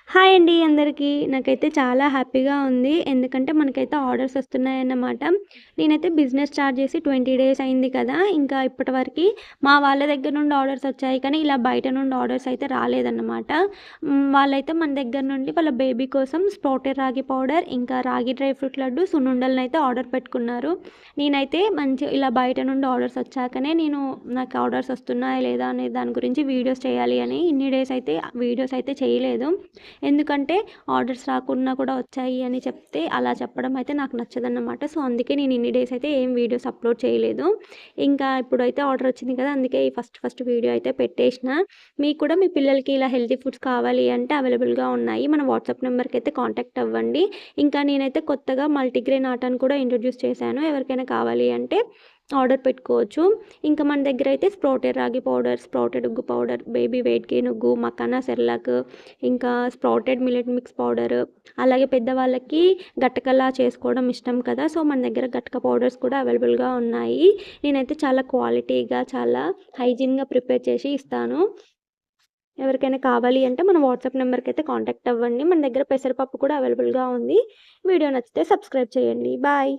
Hi అండి అందరికీ. నాకైతే చాలా హ్యాపీగా ఉంది. ఎందుకంటే మనకైతే ఆర్డర్స్ వస్తున్నాయన్నమాట. నేనైతే బిజినెస్ స్టార్ట్ చేసి 20 డేస్ అయింది కదా! ఇంకా ఇప్పటివరకి మా వాళ్ళ దగ్గర నుండి ఆర్డర్స్ వచ్చాయి. కానీ ఇలా బయట నుండి ఆర్డర్స్ అయితే రాలేదన్నమాట. వాళ్ళైతే మన దగ్గర నుండి వాళ్ళ బేబీ కోసం స్ప్రౌటెడ్ రాగి పౌడర్, ఇంకా రాగి డ్రై ఫ్రూట్ లడ్డు, సున్నుండలనైతే ఆర్డర్ పెట్టుకున్నారు. నేనైతే ఇలా బయట నుండి ఆర్డర్స్ వచ్చాకనే నాకు ఆర్డర్స్ వస్తున్నాయా లేదా అనే దాని గురించి వీడియోస్ చేయాలి అని ఇన్ని డేస్ అయితే వీడియోస్ అయితే చేయలేదు. ఎందుకంటే ఆర్డర్స్ రాకున్నా కూడా వచ్చాయి అని చెప్తే అలా చెప్పడం అయితే నాకు నచ్చదన్నమాట. సో, అందుకే నేను ఇన్ని డేస్ అయితే ఏం వీడియోస్ అప్లోడ్ చేయలేదు. ఇంకా ఇప్పుడైతే ఆర్డర్ వచ్చింది కదా! అందుకే ఈ ఫస్ట్ వీడియో అయితే పెట్టేసిన. మీకు కూడా మీ పిల్లలకి ఇలా హెల్తీ ఫుడ్స్ కావాలి అంటే అవైలబుల్‌గా ఉన్నాయి. మన వాట్సాప్ నెంబర్‌కి అయితే కాంటాక్ట్ అవ్వండి. ఇంకా నేనైతే కొత్తగా మల్టీగ్రెయిన్ ఆటాను కూడా ఇంట్రొడ్యూస్ చేశాను. ఎవరికైనా కావాలి అంటే ఆర్డర్ పెట్టుకోవచ్చు. ఇంకా మన దగ్గర అయితే స్ప్రౌటెడ్ రాగి పౌడర్, స్ప్రౌటెడ్ ఉగ్గు పౌడర్, బేబీ వెయిట్ గెయిన్ ఉగ్గు, మకానా సెర్లాక్, ఇంకా స్ప్రౌటెడ్ మిల్లెట్ మిక్స్ పౌడర్, అలాగే పెద్దవాళ్ళకి గట్టకలా చేసుకోవడం ఇష్టం కదా! సో, మన దగ్గర గట్క పౌడర్స్ కూడా అవైలబుల్‌గా ఉన్నాయి. నేనైతే చాలా క్వాలిటీగా, చాలా హైజీన్‌గా ప్రిపేర్ చేసి ఇస్తాను. ఎవరికైనా కావాలి అంటే మన వాట్సాప్ నెంబర్‌కి అయితే కాంటాక్ట్ అవ్వండి. మన దగ్గర పెసరపప్పు కూడా అవైలబుల్‌గా ఉంది. వీడియో నచ్చితే సబ్స్క్రైబ్ చేయండి. బాయ్.